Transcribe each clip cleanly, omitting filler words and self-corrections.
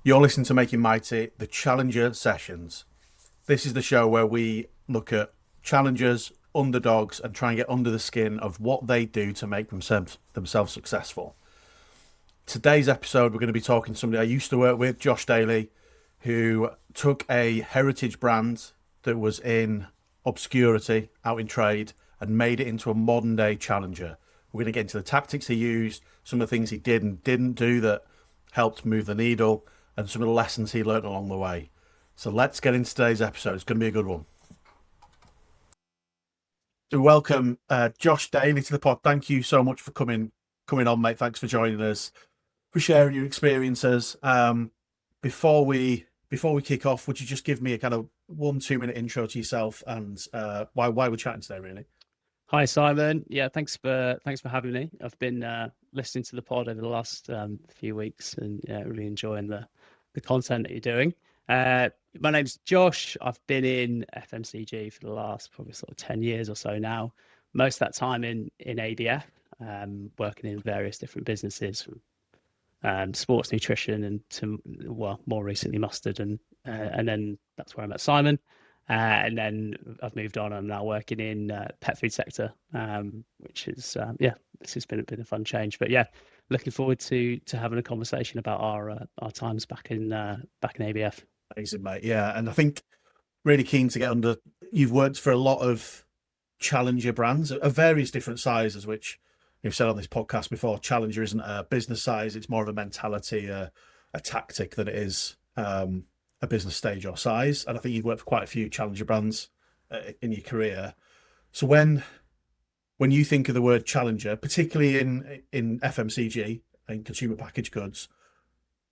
You're listening to Makin Mighty, the Challenger Sessions. This is the show where we look at challengers, underdogs, and try and get under the skin of what they do to make themselves successful. Today's episode, we're going to be talking to somebody I used to work with, Josh Daly, who took a heritage brand that was in obscurity, out in trade, and made it into a modern day challenger. We're going to get into the tactics he used, some of the things he did and didn't do that helped move the needle, and some of the lessons he learned along the way. So let's get into today's episode. It's going to be a good one. So welcome Josh Daly to the pod. Thank you so much for coming on, mate. Thanks for joining us, for sharing your experiences. Before we kick off, would you just give me a kind of 1-2 minute intro to yourself and why we're chatting today, really? Hi Simon. Yeah, thanks for having me. I've been listening to the pod over the last few weeks and really enjoying the content that you're doing. My name's Josh. I've been in FMCG for the last probably sort of 10 years or so now. Most of that time in ABF, working in various different businesses, from sports nutrition and to, well, more recently mustard, and then that's where I met Simon. And then I've moved on. I'm now working in pet food sector, which is this has been a bit of a fun change. But yeah, looking forward to having a conversation about our times back in ABF. Amazing, mate. Yeah, and I think really keen to get under. You've worked for a lot of challenger brands of various different sizes, which you've said on this podcast before. Challenger isn't a business size; it's more of a mentality, a tactic than it is a business stage or size. And I think you've worked for quite a few challenger brands in your career. So when you think of the word challenger, particularly in FMCG and consumer packaged goods,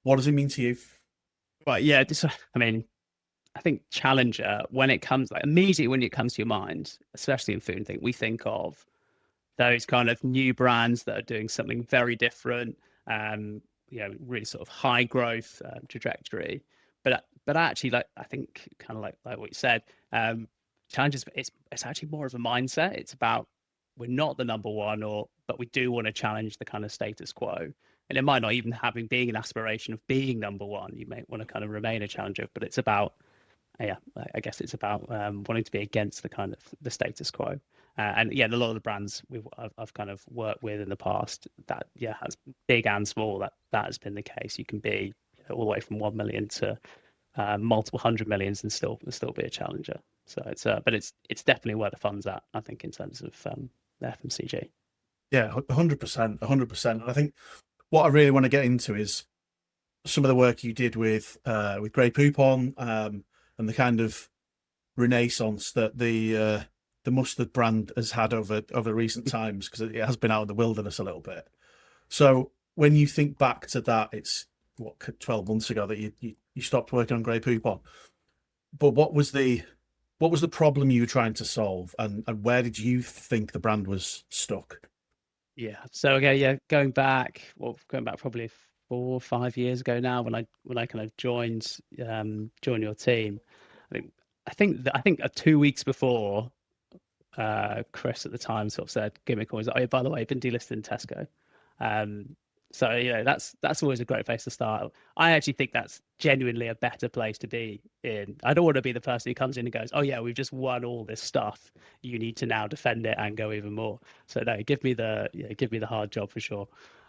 what does it mean to you? Right, yeah. I mean, I think challenger, when it comes, like, immediately when it comes to your mind, especially in food and thing, we think of those kind of new brands that are doing something very different, really sort of high growth trajectory. But actually, like, I think kind of like what you said, challenges, it's actually more of a mindset. It's about, we're not the number one, but we do want to challenge the kind of status quo. And it might not even being an aspiration of being number one. You may want to kind of remain a challenger, but it's about, yeah, I guess it's about wanting to be against the kind of the status quo. And yeah, a lot of the brands I've kind of worked with in the past, that has big and small, that has been the case. You can be, all the way from 1 million to multiple hundred millions and still be a challenger. So it's definitely where the fun's at, I think, in terms of the FMCG. Yeah, 100%, 100%. And I think what I really want to get into is some of the work you did with Grey Poupon, and the kind of renaissance that the mustard brand has had over recent times, because it has been out in the wilderness a little bit. So when you think back to that, it's 12 months ago that you stopped working on Grey Poupon. But what was the problem you were trying to solve, and where did you think the brand was stuck? Yeah. So okay, yeah, going back probably 4 or 5 years ago now, when I kind of joined your team. I think 2 weeks before, Chris at the time sort of said, give me a call. He's like, oh, by the way, I've been delisted in Tesco. Um, so that's always a great place to start. I actually think that's genuinely a better place to be in. I don't want to be the person who comes in and goes, oh yeah, we've just won all this stuff. You need to now defend it and go even more. So no, give me the hard job for sure.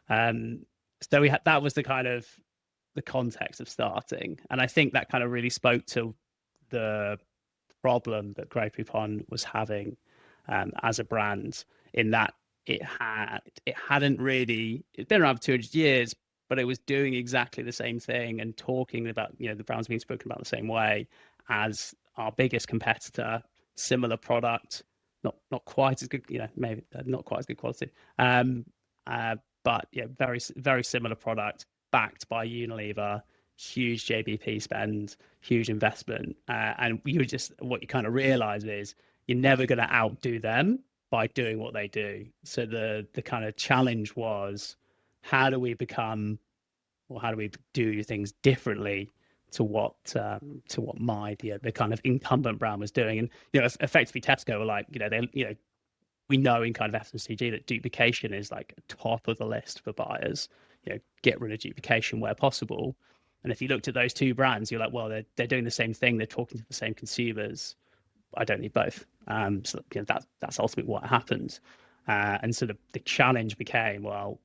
Um, so that was the kind of the context of starting, and I think that kind of really spoke to the problem that Grey Poupon was having as a brand, in that it's been around for 200 years, but it was doing exactly the same thing and talking about, the brand's being spoken about the same way as our biggest competitor, similar product, not quite as good, maybe not quite as good quality, but yeah, very very similar product, backed by Unilever, huge JBP spend, huge investment, and what you kind of realize is you're never going to outdo them by doing what they do. So the kind of challenge was, how do we do things differently to what the kind of incumbent brand was doing. And effectively Tesco were like, we know in kind of FMCG that duplication is like top of the list for buyers. Get rid of duplication where possible. And if you looked at those two brands, you're like, well, they're doing the same thing. They're talking to the same consumers. I don't need both. So that's ultimately what happened. And so the challenge became, well,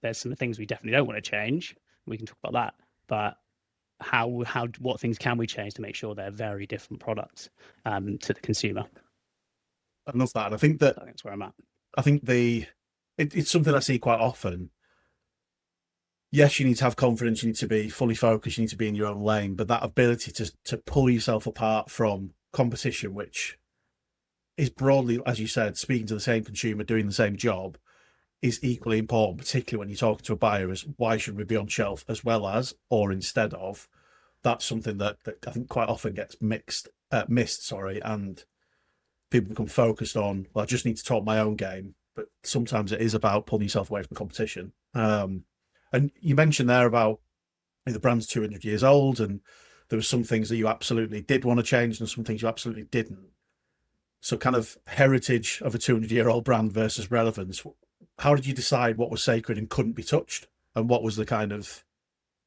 there's some things we definitely don't want to change. We can talk about that, but what things can we change to make sure they're very different products to the consumer? I love that. I think that's where I'm at. I think it's something I see quite often. Yes, you need to have confidence, you need to be fully focused, you need to be in your own lane, but that ability to pull yourself apart from competition, which is broadly, as you said, speaking to the same consumer, doing the same job, is equally important, particularly when you're talking to a buyer, as why should we be on shelf as well as, or instead of. That's something that I think quite often gets missed, and people become focused on, well, I just need to talk my own game, but sometimes it is about pulling yourself away from competition. And you mentioned there about the brand's 200 years old, and there were some things that you absolutely did want to change and some things you absolutely didn't. So kind of heritage of a 200-year-old brand versus relevance. How did you decide what was sacred and couldn't be touched? And what was the kind of,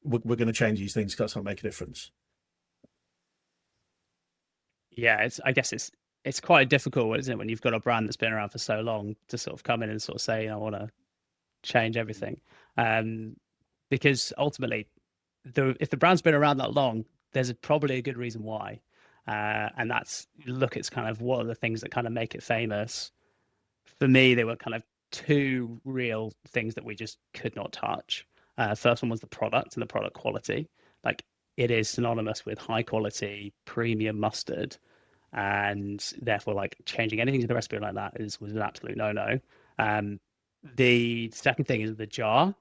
we're going to change these things because that's going to make a difference? Yeah, I guess it's quite difficult, isn't it, when you've got a brand that's been around for so long to sort of come in and sort of say, I want to change everything. Because ultimately, if the brand's been around that long, there's probably a good reason why. And that's, look, it's kind of what are the things that kind of make it famous. For me, there were kind of two real things that we just could not touch. First one was the product and the product quality. Like, it is synonymous with high quality premium mustard, and therefore, like, changing anything to the recipe like that was an absolute no. The second thing is the jar,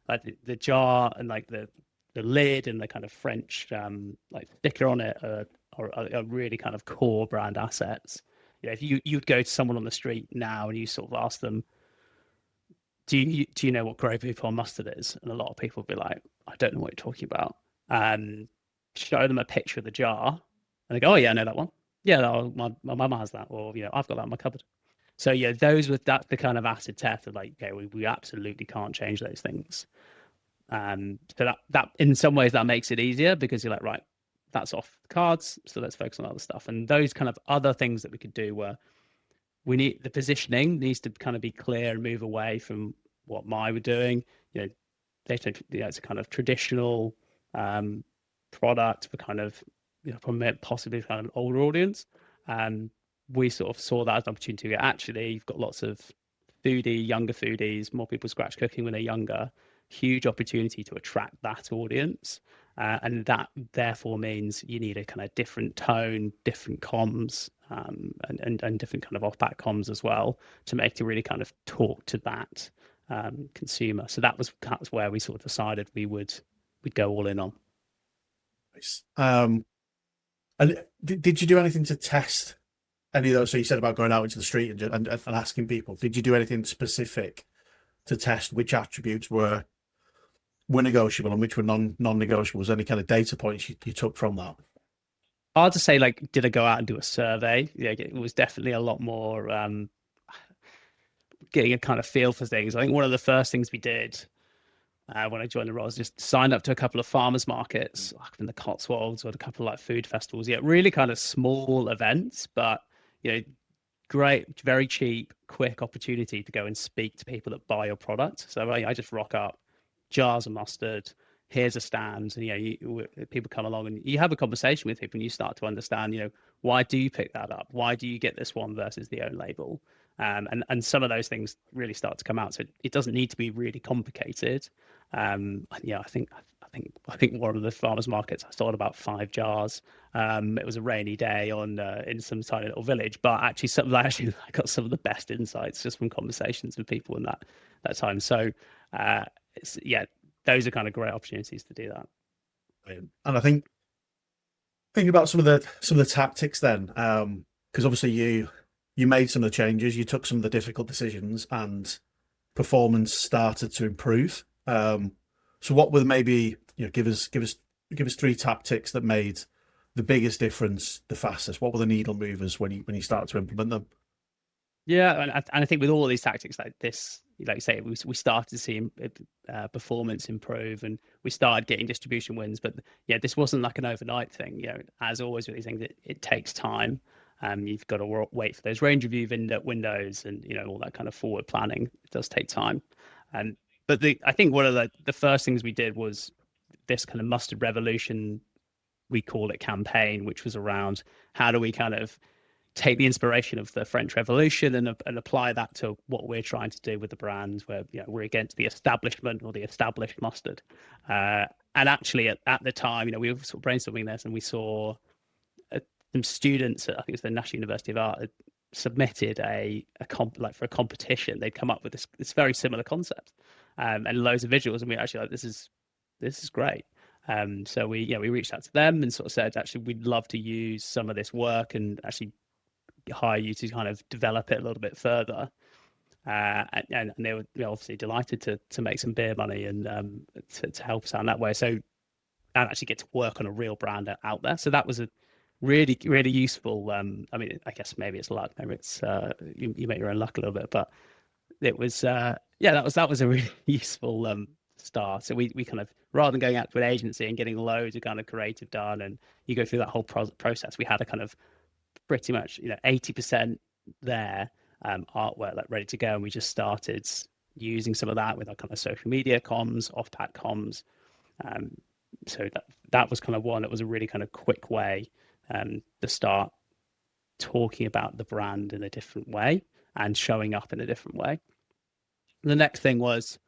like the jar and like the lid and the kind of French like sticker on it are really kind of core brand assets. You know, if you'd go to someone on the street now and you sort of ask them, do you know what Grey Poupon mustard is? And a lot of people would be like, I don't know what you're talking about. Show them a picture of the jar, and they go, oh yeah, I know that one. Yeah, my mama has that, or I've got that in my cupboard. So yeah, that's the kind of acid test of like, okay, we absolutely can't change those things. So that in some ways that makes it easier because you're like, right, that's off the cards. So let's focus on other stuff. And those kind of other things that we could do were, we need the positioning needs to kind of be clear and move away from what Mai were doing. It's a kind of traditional product for kind of possibly kind of older audience. We sort of saw that as an opportunity. Actually, you've got lots of younger foodies, more people scratch cooking when they're younger. Huge opportunity to attract that audience. And that therefore means you need a kind of different tone, different comms, and different kind of off-pack comms as well to make to really kind of talk to that consumer. So that's where we sort of decided we'd go all in on. Nice. And did you do anything to test any of those? So you said about going out into the street and asking people. Did you do anything specific to test which attributes were negotiable and which were non-negotiable? Was there any kind of data points you took from that? Hard to say, like, did I go out and do a survey? Yeah, it was definitely a lot more getting a kind of feel for things. I think one of the first things we did when I joined the role was just signed up to a couple of farmers markets, like in the Cotswolds, or a couple of like food festivals. Yeah, really kind of small events, but great, very cheap, quick opportunity to go and speak to people that buy your product. So I just rock up, jars of mustard. Here's a stand, and people come along and you have a conversation with people, and you start to understand, why do you pick that up? Why do you get this one versus the own label? And some of those things really start to come out. So it doesn't need to be really complicated. I think one of the farmers markets I sold about 5 jars. It was a rainy day in some tiny little village, but actually I got some of the best insights just from conversations with people in that time. So those are kind of great opportunities to do that. And I think thinking about some of the tactics then, because obviously you made some of the changes, you took some of the difficult decisions, and performance started to improve. So what were maybe give us 3 tactics that made the biggest difference the fastest? What were the needle movers when you started to implement them? Yeah, and I think with all these tactics, like this, like you say, we started to see performance improve, and we started getting distribution wins. But yeah, this wasn't like an overnight thing. As always with these things, it takes time. You've got to wait for those range review windows, and all that kind of forward planning. It does take time. But I think one of the first things we did was this kind of mustard revolution, we call it, campaign, which was around how do we kind of take the inspiration of the French Revolution and apply that to what we're trying to do with the brands, where we're against the establishment or the established mustard. And actually, at the time, we were sort of brainstorming this, and we saw some students, I think it was the National University of Art, had submitted for a competition. They'd come up with this very similar concept, and loads of visuals, and we were actually like, this is great. So we reached out to them and sort of said, actually, we'd love to use some of this work and actually hire you to kind of develop it a little bit further. And they were obviously delighted to make some beer money and to help us out in that way. So, and actually get to work on a real brand out there. So that was a really, really useful. I mean, I guess maybe it's luck. Maybe it's you make your own luck a little bit, but it was that was a really useful start. So we kind of, rather than going out to an agency and getting loads of kind of creative done, and you go through that whole process, we had a kind of pretty much 80% there artwork like ready to go, and we just started using some of that with our kind of social media comms, off-pack comms. So that was kind of one that was a really kind of quick way to start talking about the brand in a different way and showing up in a different way. The next thing was,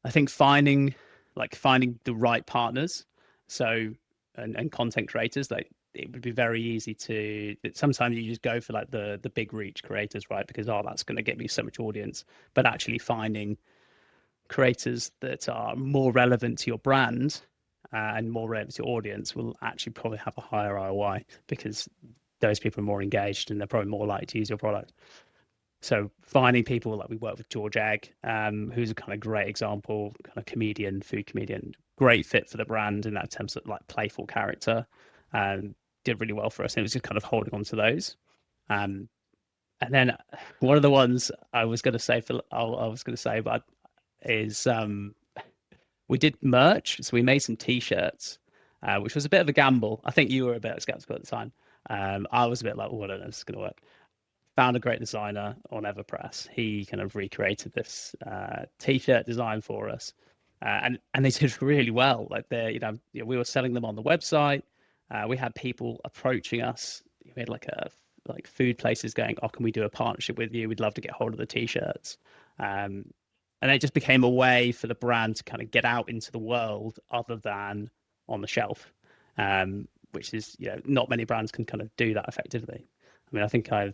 I think, finding the right partners. So and content creators, like, it would be very easy sometimes you just go for like the big reach creators, right? Because that's going to get me so much audience. But actually finding creators that are more relevant to your brand and more relevant to your audience will actually probably have a higher ROI, because those people are more engaged and they're probably more likely to use your product. So finding people, like we work with George Egg, who's a kind of great example, kind of food comedian, great fit for the brand in that terms of like playful character, and did really well for us. And it was just kind of holding on to those. And then one of the ones I was going to say, is we did merch. So we made some T-shirts, which was a bit of a gamble. I think you were a bit skeptical at the time. I was a bit like, I don't know if this is going to work. Found a great designer on Everpress. He kind of recreated this T-shirt design for us, and they did really well. Like we were selling them on the website. We had people approaching us. We had like food places going, "Oh, can we do a partnership with you? We'd love to get hold of the T-shirts." And it just became a way for the brand to kind of get out into the world other than on the shelf, which is not many brands can kind of do that effectively. I mean, I think I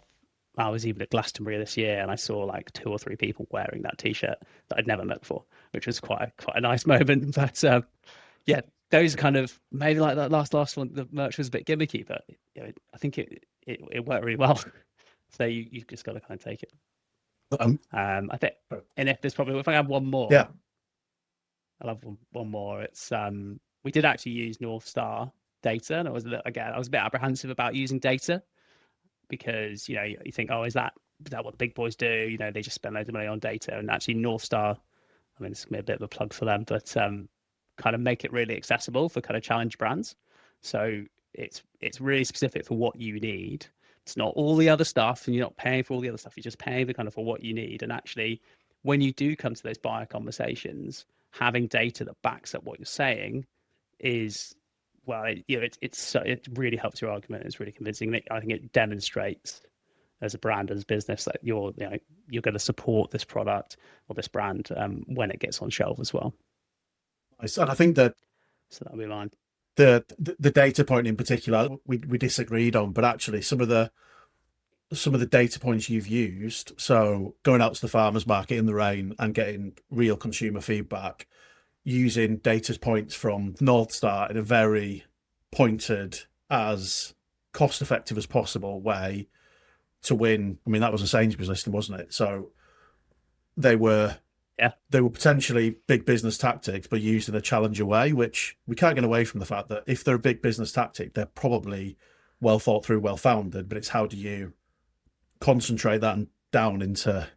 was even at Glastonbury this year, and I saw like 2 or 3 people wearing that T-shirt that I'd never met before, which was quite a nice moment. But yeah, those kind of, maybe like that last one, the merch was a bit gimmicky, but I think it worked really well. So you just got to kind of take it. I think, and if I have one more, yeah, I'll have one more. It's we did actually use North Star data, and I was a bit apprehensive about using data, because you think, oh, is that what the big boys do? They just spend loads of money on data. And actually North Star, I mean, it's gonna be a bit of a plug for them, but kind of make it really accessible for kind of challenge brands. So it's really specific for what you need. It's not all the other stuff, and you're not paying for all the other stuff. You're just paying for what you need. And actually, when you do come to those buyer conversations, having data that backs up what you're saying is, well, it really helps your argument. It's really convincing. I think it demonstrates as a brand, as a business, that you're going to support this product or this brand when it gets on shelf as well. And I think that, so that'll be mine. The data point in particular, we disagreed on, but actually some of the data points you've used, so going out to the farmers market in the rain and getting real consumer feedback, using data points from North Star in a very pointed, as cost effective as possible way to win. I mean, that was a Sainsbury's listing, wasn't it? So they were potentially big business tactics, but used in a challenger way, which we can't get away from the fact that if they're a big business tactic, they're probably well thought through, well founded, but it's how do you concentrate that down into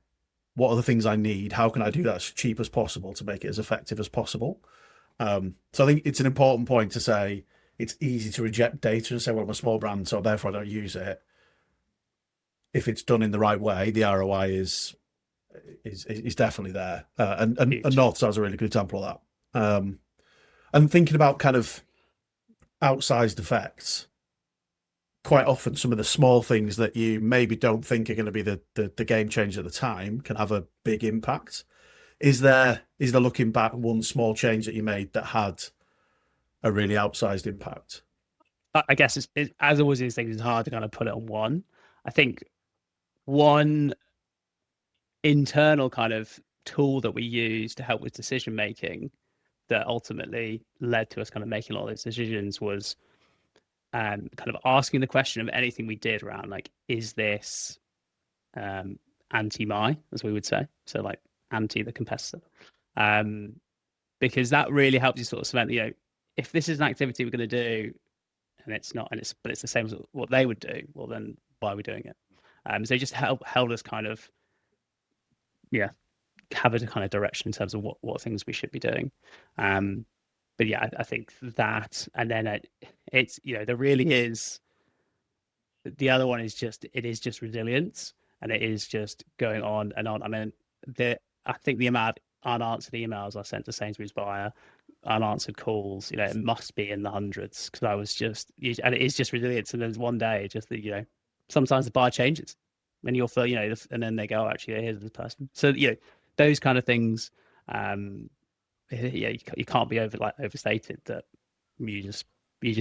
what are the things I need? How can I do that as cheap as possible to make it as effective as possible? So I think it's an important point to say it's easy to reject data and say, well, I'm a small brand, so therefore I don't use it. If it's done in the right way, the ROI is definitely there. And Huge. North Star's a really good example of that. And thinking about kind of outsized effects, quite often some of the small things that you maybe don't think are going to be the game changer at the time can have a big impact. Is there looking back one small change that you made that had a really outsized impact? I guess as always, these things, it's hard to kind of put it on one. I think one internal kind of tool that we use to help with decision making that ultimately led to us kind of making a lot of those decisions was kind of asking the question of anything we did around like, is this anti-my, as we would say, so like anti the competitor, because that really helps you sort of cement, if this is an activity we're going to do and it's not, but it's the same as what they would do, well then why are we doing it? So it just held us kind of, yeah, have a kind of direction in terms of what things we should be doing. But yeah, I think that, and then it's there really is. The other one is just resilience, and it is just going on and on. I mean, I think the amount of unanswered emails I sent to Sainsbury's buyer, unanswered calls, it must be in the hundreds, because I was just, and it is just resilience. And there's one day just that, sometimes the buyer changes, and you'll feel, and then they go, oh, actually, here's this person. So those kind of things, you can't be overstated that you just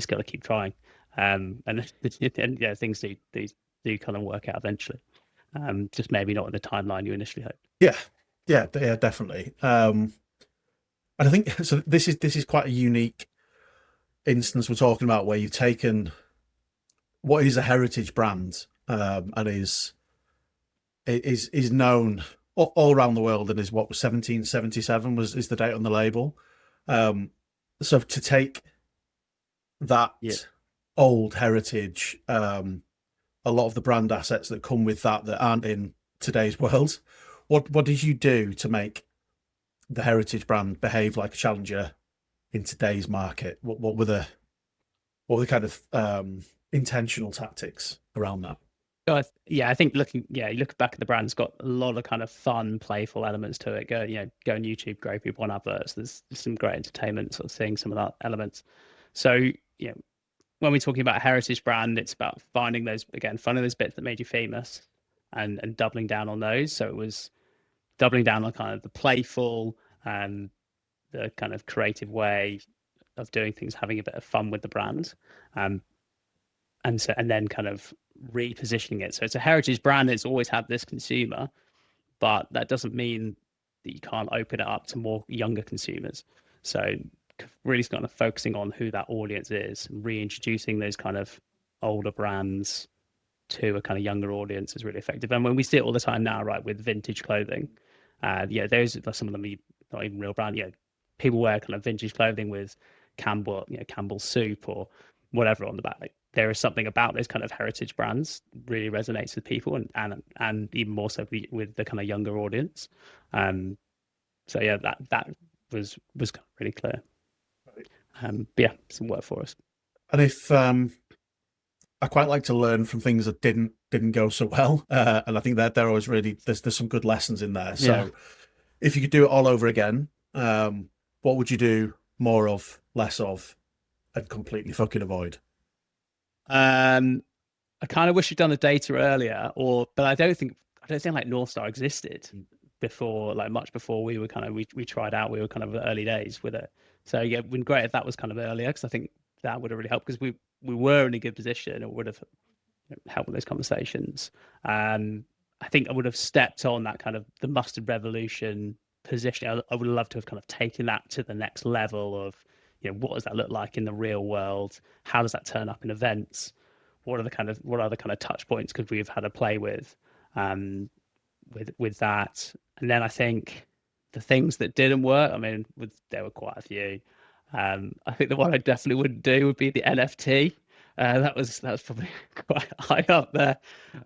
got to keep trying, and things do kind of work out eventually, just maybe not in the timeline you initially hoped. Yeah, definitely. And I think so. This is quite a unique instance we're talking about, where you've taken what is a heritage brand, and is known all around the world, and is what was 1777 is the date on the label. So to take that old heritage, a lot of the brand assets that come with that aren't in today's world, what did you do to make the heritage brand behave like a challenger in today's market? What were the kind of intentional tactics around that? So I think you look back at the brand, it's got a lot of kind of fun, playful elements to it. Go on YouTube, Grey Poupon adverts. There's some great entertainment sort of seeing some of that elements. So when we're talking about a heritage brand, it's about finding those bits that made you famous, and doubling down on those. So it was doubling down on kind of the playful and the kind of creative way of doing things, having a bit of fun with the brand, and then kind of repositioning it. So it's a heritage brand that's always had this consumer, but that doesn't mean that you can't open it up to more younger consumers. So really kind of focusing on who that audience is, and reintroducing those kind of older brands to a kind of younger audience is really effective. And when we see it all the time now, right, with vintage clothing, those are some of them not even real brand. People wear kind of vintage clothing with Campbell's soup or whatever on the back. Like, there is something about those kind of heritage brands really resonates with people, and even more so with the kind of younger audience. So yeah, that was really clear. But yeah, some work for us. And if I quite like to learn from things that didn't go so well, and I think that they're always really there's some good lessons in there. So if you could do it all over again, what would you do more of, less of, and completely fucking avoid? I kind of wish you'd done the data earlier, but I don't think like North Star existed before, like much before we were kind of we tried out. We were kind of early days with it. So yeah, been great if that was kind of earlier, because I think that would have really helped, because we were in a good position. It would have helped with those conversations. I think I would have stepped on that kind of the mustard revolution position. I would love to have kind of taken that to the next level of, what does that look like in the real world? How does that turn up in events? What other kind of touch points could we have had a play with that? And then I think the things that didn't work, I mean, there were quite a few. I think the one I definitely wouldn't do would be the NFT. That was probably quite high up there.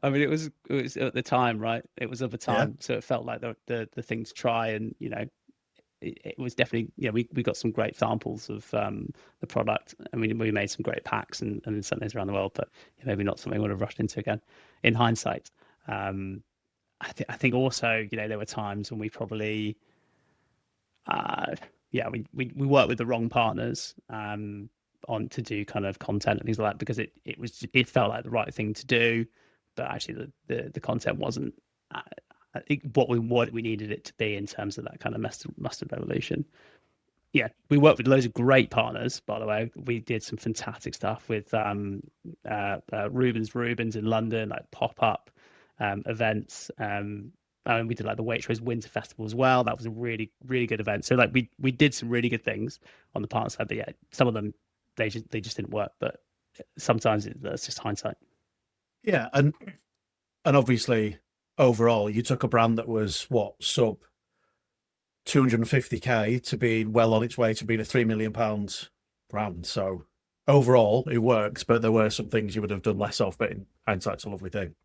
I mean, it was at the time, right? It was of the Yeah. time, so it felt like the thing to try, and it was definitely, we got some great samples of the product. I mean, we made some great packs and sent those around the world, but maybe not something I would have rushed into again in hindsight. I think also, there were times when we probably, we worked with the wrong partners on to do kind of content and things like that, because it felt like the right thing to do, but actually the content wasn't I think what we needed it to be in terms of that kind of mustard revolution. Yeah, we worked with loads of great partners, by the way. We did some fantastic stuff with Rubens in London, like pop-up events. And we did like the Waitrose Winter Festival as well. That was a really, really good event. So like we did some really good things on the partner side, but yeah, some of them they just didn't work. But sometimes that's just hindsight. Yeah, and obviously overall, you took a brand that was sub 250k to be well on its way to being a £3 million brand. So overall, it works, but there were some things you would have done less of. But in hindsight's a lovely thing.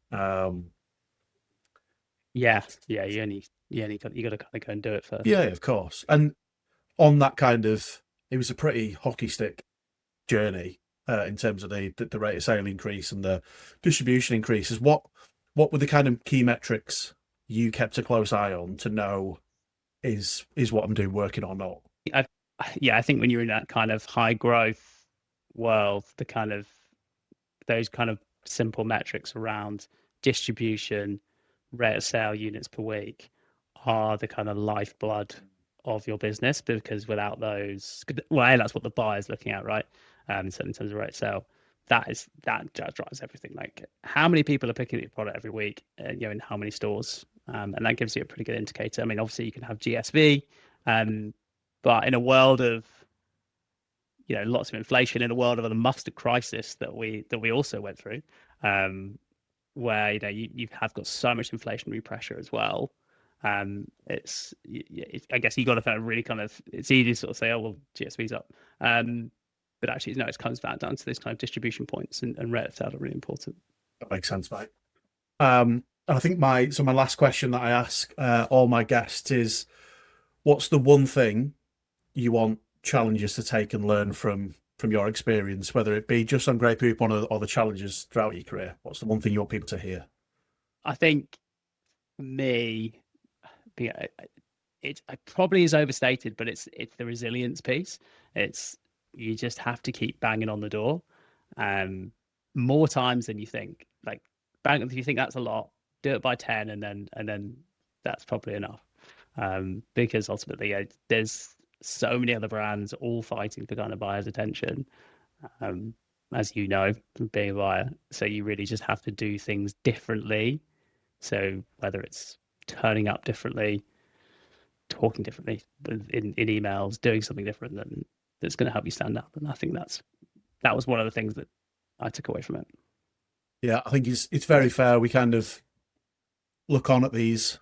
Yeah, you got to kind of go and do it first. Yeah, of course. And on that kind of, it was a pretty hockey stick journey in terms of the rate of sale increase and the distribution increases. What were the kind of key metrics you kept a close eye on to know is what I'm doing working or not? I think when you're in that kind of high growth world, those kind of simple metrics around distribution, rate of sale units per week are the kind of lifeblood of your business, because without those, well, that's what the buyer's looking at, right? So in terms of rate of sale, that drives everything. Like how many people are picking up your product every week, in how many stores, and that gives you a pretty good indicator. I mean, obviously you can have GSV, but in a world of lots of inflation, in a world of a mustard crisis that we also went through, where you have got so much inflationary pressure as well. I guess you got to really it's easy to sort of say, oh well, GSV's up, but actually no, it comes back down to this kind of distribution points and rate of sale are really important. That makes sense, mate. I think my last question that I ask all my guests is, what's the one thing you want challengers to take and learn from your experience, whether it be just on Grey Poupon or the challenges throughout your career? What's the one thing you want people to hear? I think for me, it probably is overstated, but it's the resilience piece. You just have to keep banging on the door, more times than you think. Like if you think that's a lot, do it by 10, and then that's probably enough. Because ultimately, there's so many other brands all fighting for kind of buyers' attention, as you know, from being a buyer. So you really just have to do things differently. So whether it's turning up differently, talking differently in emails, doing something different that's going to help you stand out. And I think that was one of the things that I took away from it. Yeah, I think it's very fair. We kind of look on at these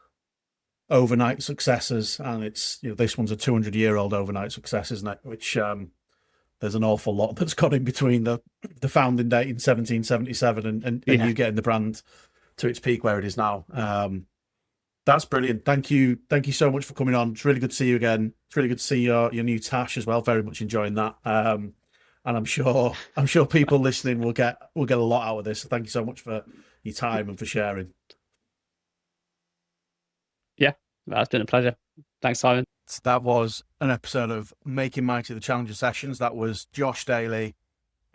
overnight successes, and it's this one's a 200-year-old overnight success, isn't it? Which there's an awful lot that's got in between the founding date in 1777 and you getting the brand to its peak where it is now. That's brilliant. Thank you so much for coming on. It's really good to see you again. It's really good to see your new tash as well. Very much enjoying that. And I'm sure people listening will get a lot out of this. So thank you so much for your time and for sharing. Yeah, that's been a pleasure. Thanks, Simon. So that was an episode of Makin Mighty, the Challenger Sessions. That was Josh Daly,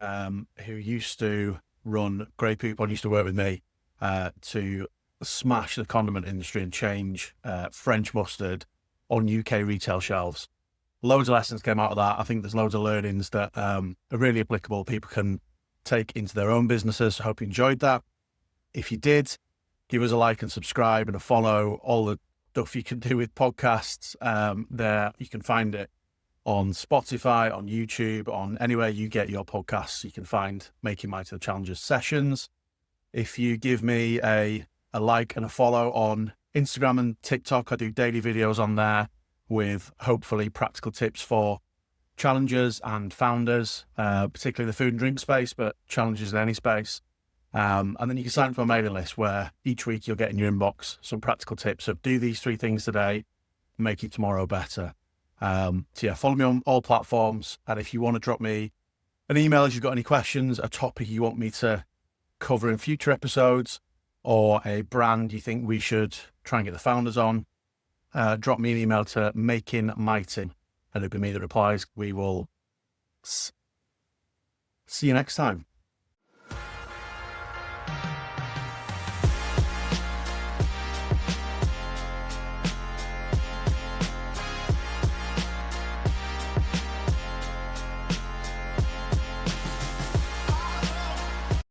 who used to run Grey Poupon, used to work with me to smash the condiment industry and change French mustard on UK retail shelves. Loads of lessons came out of that. I think there's loads of learnings that are really applicable. People can take into their own businesses. I hope you enjoyed that. If you did, give us a like and subscribe and a follow. All the stuff you can do with podcasts there. You can find it on Spotify, on YouTube, on anywhere you get your podcasts. You can find Makin Mighty the Challengers Sessions. If you give me a like and a follow on Instagram and TikTok, I do daily videos on there with hopefully practical tips for challengers and founders, particularly the food and drink space, but challengers in any space. And then you can sign up for a mailing list where each week you'll get in your inbox some practical tips of do these 3 things today, make it tomorrow better. So yeah, follow me on all platforms. And if you want to drop me an email if you've got any questions, a topic you want me to cover in future episodes, or a brand you think we should try and get the founders on, drop me an email to Makin Mighty, and it'll be me that replies. We will see you next time.